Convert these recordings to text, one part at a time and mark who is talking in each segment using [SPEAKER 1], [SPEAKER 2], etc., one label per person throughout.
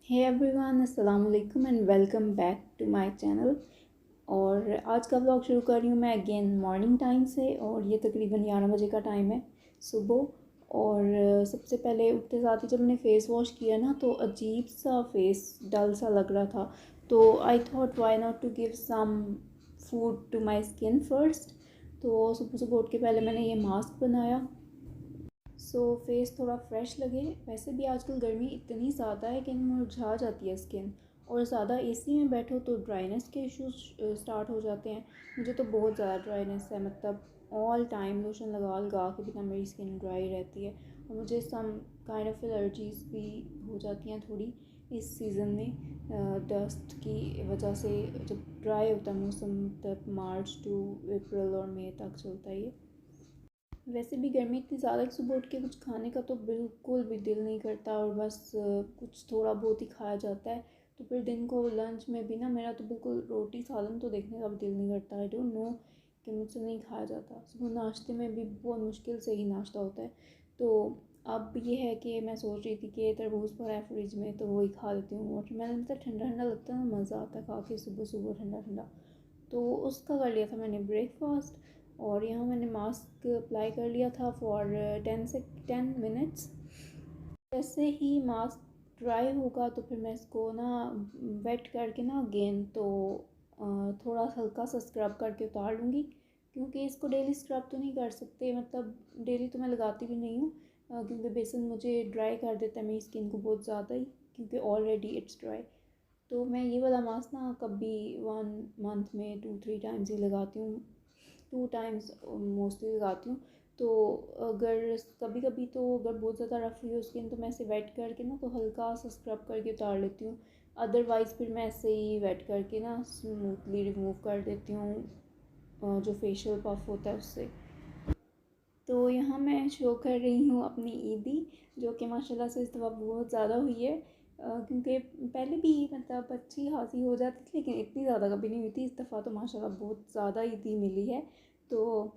[SPEAKER 1] हे everyone, अस्सलाम वालेकुम and welcome back to my channel. और आज का व्लॉग शुरू कर रही हूँ मैं अगेन मॉर्निंग टाइम से। और ये तकरीबन 11 बजे का टाइम है सुबह। और सबसे पहले उठते साथ ही जब मैंने फ़ेस वॉश किया ना तो अजीब सा फेस डल सा लग रहा था। तो I thought why not to give some food to my skin first. तो सुबह सुबह उठ के पहले मैंने ये मास्क बनाया फेस थोड़ा फ्रेश लगे। वैसे भी आजकल गर्मी इतनी ज़्यादा है कि मुरझा जाती है स्किन। और ज़्यादा एसी में बैठो तो ड्राइनेस के इश्यूज स्टार्ट हो जाते हैं। मुझे तो बहुत ज़्यादा ड्राइनेस है, मतलब ऑल टाइम लोशन लगा लगा के बिना मेरी स्किन ड्राई रहती है। और मुझे सम काइंड ऑफ एलर्जीज़ भी हो जाती हैं थोड़ी इस सीज़न में, डस्ट की वजह से। जब ड्राई होता है मौसम तब मार्च टू अप्रैल और मई तक चलता है ये। वैसे भी गर्मी इतनी ज़्यादा कि सुबह उठ के कुछ खाने का तो बिल्कुल भी दिल नहीं करता और बस कुछ थोड़ा बहुत ही खाया जाता है। तो फिर दिन को लंच में भी ना मेरा तो बिल्कुल रोटी सालन तो देखने का भी दिल नहीं करता। आई डोंट नो कि मुझसे नहीं खाया जाता। सुबह नाश्ते में भी बहुत मुश्किल से ही नाश्ता होता है। तो अब ये है कि मैं सोच रही थी कि तरबूज पड़ा है फ्रिज में तो वही खा लेती हूँ। वाटरमेलन तो ठंडा ठंडा लगता है ना, मज़ा आता है खा के सुबह सुबह ठंडा ठंडा। तो उसका कर लिया था मैंने ब्रेकफास्ट। और यहाँ मैंने मास्क अप्लाई कर लिया था फॉर 10 मिनट्स। जैसे ही मास्क ड्राई होगा तो फिर मैं इसको ना वेट करके ना अगेन तो थोड़ा हल्का सा स्क्रब करके उतार लूँगी। क्योंकि इसको डेली स्क्रब तो नहीं कर सकते, मतलब डेली तो मैं लगाती भी नहीं हूँ, क्योंकि बेसन मुझे ड्राई कर देता है मेरी स्किन को बहुत ज़्यादा ही, क्योंकि ऑलरेडी इट्स ड्राई। तो मैं ये वाला मास्क ना कभी 1 मंथ में 2-3 टाइम्स ही लगाती हूँ। 2 टाइम्स मोस्टली लगाती हूँ। तो अगर कभी कभी तो अगर बहुत ज़्यादा रफ हुई हो स्किन तो मैं ऐसे वेट करके ना तो हल्का सा स्क्रब करके उतार लेती हूँ। अदरवाइज़ फिर मैं ऐसे ही वेट करके ना स्मूथली रिमूव कर देती हूँ जो फेशियल पफ होता है उससे। तो यहाँ मैं शो कर रही हूँ अपनी ईदी, जो कि माशाल्लाह से इस दफ़ा बहुत ज़्यादा हुई है। क्योंकि पहले भी मतलब अच्छी खासी हो जाती थी लेकिन इतनी ज़्यादा कभी नहीं हुई थी। इस दफ़ा तो माशाल्लाह बहुत ज़्यादा ईदी मिली है। तो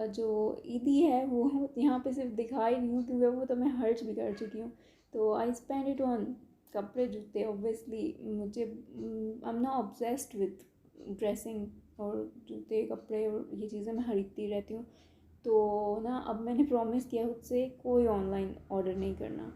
[SPEAKER 1] जो ईदी है वो यहाँ पे सिर्फ दिखा ही नहीं हूँ, क्योंकि वो तो मैं खर्च भी कर चुकी हूँ। तो आई स्पेंड इट ऑन कपड़े जूते। ऑब्वियसली मुझे I am not obsessed with dressing, और जूते कपड़े और ये चीज़ें मैं खरीदती रहती हूँ। तो ना अब मैंने प्रॉमिस किया खुद से कोई ऑनलाइन ऑर्डर नहीं करना।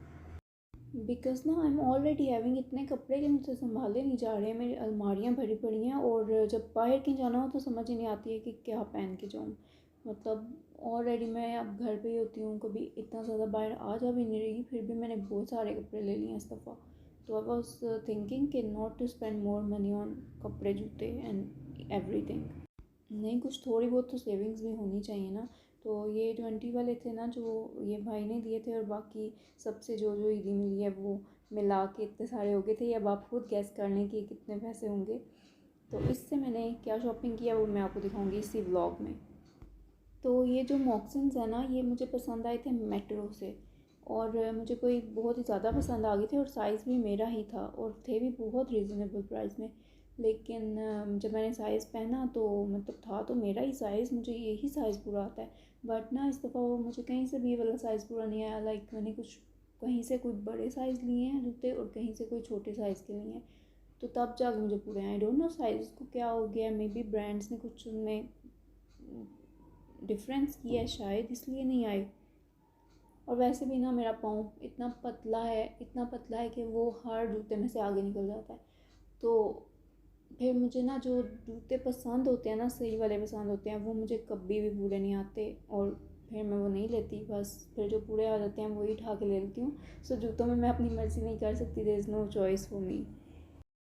[SPEAKER 1] बिकॉज़ ना आई एम ऑलरेडी हैविंग इतने कपड़े कि मुझसे संभाले नहीं जा रहे हैं। मेरी अलमारियाँ भरी पड़ी हैं और जब बाहर कहीं जाना हो तो समझ ही नहीं आती है कि क्या पहन के जाऊँ। मतलब ऑलरेडी मैं अब घर पे ही होती हूँ, कभी इतना ज़्यादा बाहर आ जा भी नहीं रही, फिर भी मैंने बहुत सारे कपड़े ले लिए इस दफ़ा। तो आई वॉज थिंकिंग कि not to spend more money on कपड़े जूते एंड एवरीथिंग। नहीं, कुछ थोड़ी बहुत तो सेविंग्स भी होनी चाहिए ना। तो ये 20 वाले थे ना जो ये भाई ने दिए थे, और बाकी सबसे जो जो ईदी मिली है वो मिला के इतने सारे हो गए थे। अब आप खुद गैस कर लें कि कितने पैसे होंगे। तो इससे मैंने क्या शॉपिंग किया वो मैं आपको दिखाऊंगी इसी व्लॉग में। तो ये जो मॉक्सिन्स है ना ये मुझे पसंद आए थे मेट्रो से। और मुझे कोई बहुत ही ज़्यादा पसंद आ गई थी और साइज़ भी मेरा ही था और थे भी बहुत रीज़नेबल प्राइस में। लेकिन जब मैंने साइज़ पहना तो मतलब था तो मेरा ही साइज़, मुझे यही साइज़ पूरा आता है। बट ना इस दफ़ा वो मुझे कहीं से भी ये वाला साइज़ पूरा नहीं आया। लाइक मैंने कुछ कहीं से कोई बड़े साइज़ लिए हैं जूते और कहीं से कोई छोटे साइज़ के लिए हैं। तो तब जाके मुझे पूरे आई डोंट नो साइज़ को क्या हो गया, मे बी ब्रांड्स ने कुछ उनमें डिफरेंस किया है शायद, इसलिए नहीं आए। और वैसे भी ना मेरा पाँव इतना पतला है, इतना पतला है कि वो हर जूते में से आगे निकल जाता है। तो फिर मुझे ना जो जूते पसंद होते हैं ना सही वाले पसंद होते हैं, वो मुझे कभी भी पूरे नहीं आते और फिर मैं वो नहीं लेती। बस फिर जो पूरे आ जाते हैं वही उठा के ले लेती हूँ। सो जूतों में मैं अपनी मर्ज़ी नहीं कर सकती, there is no choice for me.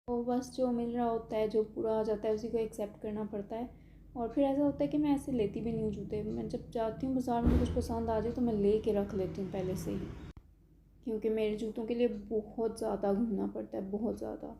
[SPEAKER 1] तो बस जो मिल रहा होता है जो पूरा आ जाता है उसी को एक्सेप्ट करना पड़ता है। और फिर ऐसा होता है कि मैं ऐसे लेती भी नहीं हूँ जूते। मैं जब जाती हूँ बाज़ार में कुछ पसंद आ जाए तो मैं ले के रख लेती हूँ पहले से ही, क्योंकि मेरे जूतों के लिए बहुत ज़्यादा घूमना पड़ता है, बहुत ज़्यादा।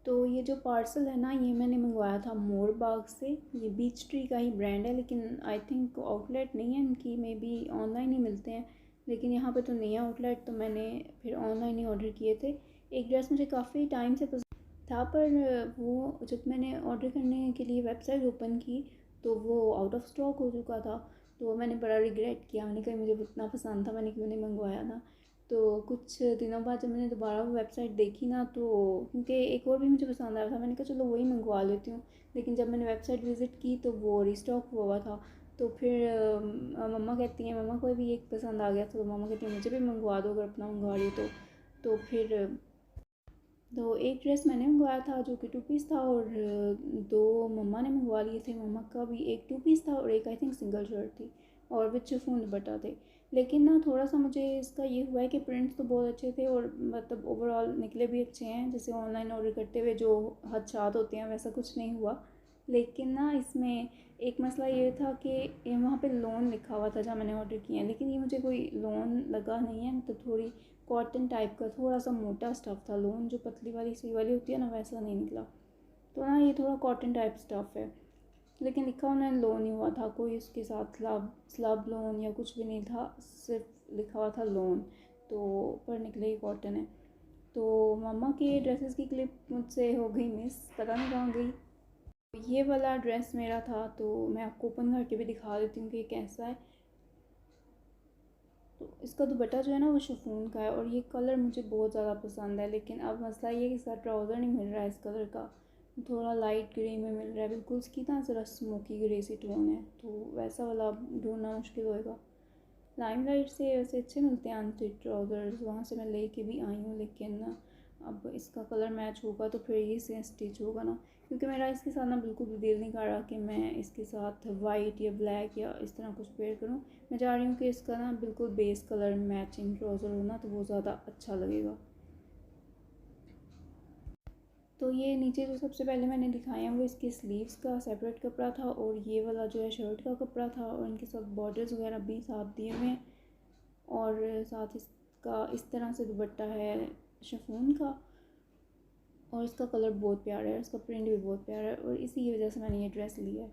[SPEAKER 1] तो ये जो पार्सल है ना ये मैंने मंगवाया था मोर बाग से। ये बीच ट्री का ही ब्रांड है, लेकिन आई थिंक आउटलेट नहीं है इनकी, मे बी ऑनलाइन ही मिलते हैं। लेकिन यहाँ पे तो नहीं है आउटलेट, तो मैंने फिर ऑनलाइन ही ऑर्डर किए थे। एक ड्रेस मुझे काफ़ी टाइम से पसंद था, पर वो जब मैंने ऑर्डर करने के लिए वेबसाइट ओपन की तो वो आउट ऑफ स्टॉक हो चुका था। तो मैंने बड़ा रिग्रेट किया, मैंने कहा मुझे इतना पसंद था, मैंने क्यों नहीं मंगवाया था। तो कुछ दिनों बाद जब मैंने दोबारा वो वेबसाइट देखी ना, तो क्योंकि एक और भी मुझे पसंद आया था, मैंने कहा चलो वही मंगवा लेती हूँ। लेकिन जब मैंने वेबसाइट विज़िट की तो वो रिस्टॉक हुआ था। तो फिर मम्मा कहती हैं, मम्मा को भी एक पसंद आ गया था, तो मम्मा कहती है मुझे भी मंगवा दो अगर अपना मंगवा रही हो तो फिर तो एक ड्रेस मैंने मंगवाया था जो कि 2 पीस था, और 2 मम्मा ने मंगवा लिए थे। मम्मा का भी एक 2 पीस था और एक आई थिंक सिंगल शर्ट थी, और विद शिफॉन दुपट्टा थे। लेकिन ना थोड़ा सा मुझे इसका ये हुआ है कि प्रिंट्स तो बहुत अच्छे थे और मतलब ओवरऑल निकले भी अच्छे हैं, जैसे ऑनलाइन ऑर्डर करते हुए जो खदशात होते हैं वैसा कुछ नहीं हुआ। लेकिन ना इसमें एक मसला ये था कि ये वहाँ पे लोन लिखा हुआ था जहाँ मैंने ऑर्डर किया है, लेकिन ये मुझे कोई लोन लगा नहीं है। मतलब थोड़ी कॉटन टाइप का थोड़ा सा मोटा स्टफ़ था, लोन जो पतली वाली सुई वाली होती है ना वैसा नहीं निकला। तो ना ये थोड़ा कॉटन टाइप स्टफ़ है, लेकिन लिखा उन्होंने लोन ही हुआ था, कोई उसके साथ स्लब लोन या कुछ भी नहीं था, सिर्फ लिखा हुआ था लोन। तो पर निकले ही कॉटन है। तो मम्मा के ड्रेसेस की क्लिप मुझसे हो गई मिस, पता नहीं कहाँ गई। ये वाला ड्रेस मेरा था, तो मैं आपको ओपन करके भी दिखा देती हूँ कि कैसा है। तो इसका दुपट्टा जो है ना वो शिफॉन का है, और ये कलर मुझे बहुत ज़्यादा पसंद है। लेकिन अब मसला ये है कि इसका ट्राउज़र नहीं मिल रहा है इस कलर का, थोड़ा लाइट ग्रे में मिल रहा है, बिल्कुल इसकी ना ज़रा स्मोकी ग्रे सी टोन है, तो वैसा वाला ढूंढना मुश्किल होएगा। लाइमलाइट से वैसे अच्छे मिलते हैं अनस्टिच ट्राउज़र्स, वहाँ से मैं लेके भी आई हूँ, लेकिन अब इसका कलर मैच होगा तो फिर ये से स्टिच होगा ना, क्योंकि मेरा इसके साथ ना बिल्कुल भी दिल नहीं कर रहा कि मैं इसके साथ वाइट या ब्लैक या इस तरह कुछ पेयर करूँ। मैं चाह रही हूँ कि इसका ना बिल्कुल बेस कलर मैचिंग ट्राउज़र हो ना, तो वो ज़्यादा अच्छा लगेगा। तो ये नीचे जो सबसे पहले मैंने दिखाया है वो इसके स्लीव्स का सेपरेट कपड़ा था, और ये वाला जो है शर्ट का कपड़ा था, और इनके साथ बॉर्डर्स वगैरह भी साथ दिए हुए हैं। और साथ इसका इस तरह से दुपट्टा है शिफॉन का, और इसका कलर बहुत प्यारा है, इसका प्रिंट भी बहुत प्यारा है, और इसी वजह से मैंने ये ड्रेस लिया है।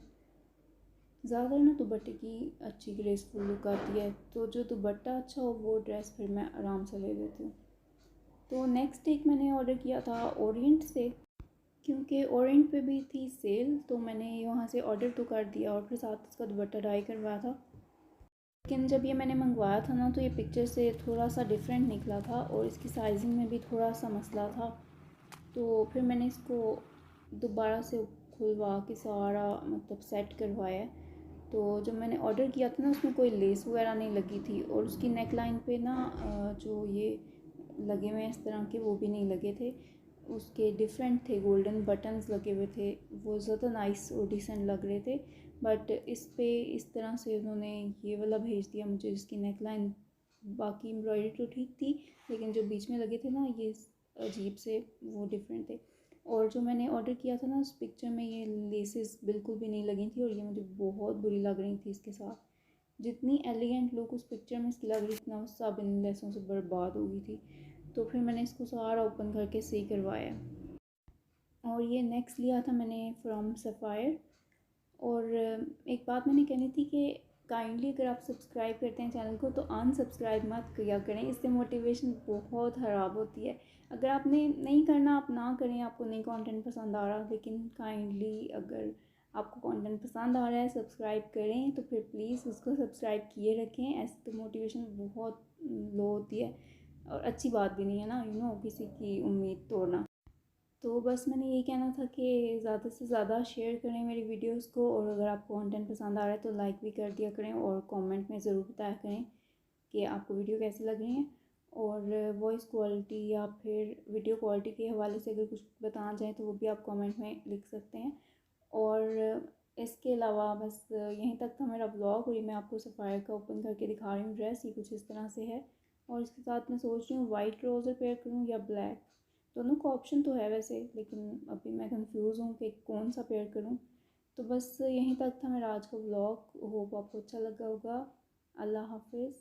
[SPEAKER 1] ज़्यादा ना दुपट्टे की अच्छी ग्रेसफुल लुक आती है, तो जो दुपट्टा अच्छा हो वो ड्रेस फिर मैं आराम से ले लेती हूँ। तो नेक्स्ट एक मैंने ऑर्डर किया था ओरिएंट से, क्योंकि ओरिएंट पे भी थी सेल, तो मैंने वहाँ से ऑर्डर तो कर दिया और फिर साथ इसका दुपट्टा डाई करवाया था। लेकिन जब ये मैंने मंगवाया था ना, तो ये पिक्चर से थोड़ा सा डिफरेंट निकला था, और इसकी साइजिंग में भी थोड़ा सा मसला था। तो फिर मैंने इसको दोबारा से खुलवा के सारा मतलब सेट करवाया है। तो जब मैंने ऑर्डर किया था ना, उसमें कोई लेस वगैरह नहीं लगी थी, और उसकी नेक लाइन पे ना जो ये लगे हुए हैं इस तरह के, वो भी नहीं लगे थे। उसके डिफरेंट थे, गोल्डन बटन्स लगे हुए थे, वो ज़्यादा नाइस और डिसेंट लग रहे थे। बट इस पे इस तरह से उन्होंने ये वाला भेज दिया मुझे, जिसकी नेक लाइन बाकी एम्ब्रॉयडरी तो ठीक थी, लेकिन जो बीच में लगे थे ना ये अजीब से वो डिफरेंट थे। और जो मैंने ऑर्डर किया था ना, उस पिक्चर में ये लेसेस बिल्कुल भी नहीं लगी थी, और ये मुझे बहुत बुरी लग रही थी इसके साथ। जितनी एलिगेंट लुक उस पिक्चर में इसकी लग रही थी ना, वो सब इन लेसों से बर्बाद हो गई थी। तो फिर मैंने इसको सारा ओपन करके सही करवाया। और ये नेक्स्ट लिया था मैंने फ्रॉम सफ़ायर। और एक बात मैंने कहनी थी कि काइंडली अगर आप सब्सक्राइब करते हैं चैनल को तो अनसब्सक्राइब मत किया करें, इससे मोटिवेशन बहुत ख़राब होती है। अगर आपने नहीं करना आप ना करें, आपको नहीं कंटेंट पसंद आ रहा, लेकिन काइंडली अगर आपको कंटेंट पसंद आ रहा है सब्सक्राइब करें, तो फिर प्लीज़ उसको सब्सक्राइब किए रखें। ऐसे तो मोटिवेशन बहुत लो होती है, और अच्छी बात भी नहीं है ना, किसी की उम्मीद तोड़ना। तो बस मैंने यही कहना था कि ज़्यादा से ज़्यादा शेयर करें मेरी वीडियोस को, और अगर आपको कंटेंट पसंद आ रहा है तो लाइक भी कर दिया करें, और कमेंट में ज़रूर बताया करें कि आपको वीडियो कैसी लग रही है। और वॉइस क्वालिटी या फिर वीडियो क्वालिटी के हवाले से अगर कुछ बताना चाहें तो वो भी आप कमेंट में लिख सकते हैं। और इसके अलावा बस यहीं तक था मेरा ब्लॉग, और ये मैं आपको सफ़ायर का ओपन करके दिखा रही हूँ ड्रेस, ये कुछ इस तरह से है। और इसके साथ मैं सोच रही हूँ वाइट ट्राउज़र पेयर करूँ या ब्लैक, दोनों का ऑप्शन तो है वैसे, लेकिन अभी मैं कंफ्यूज हूँ कि कौन सा पेयर करूँ। तो बस यहीं तक था मेरा आज का व्लॉग, होप आपको अच्छा लगा होगा। अल्लाह हाफिज़।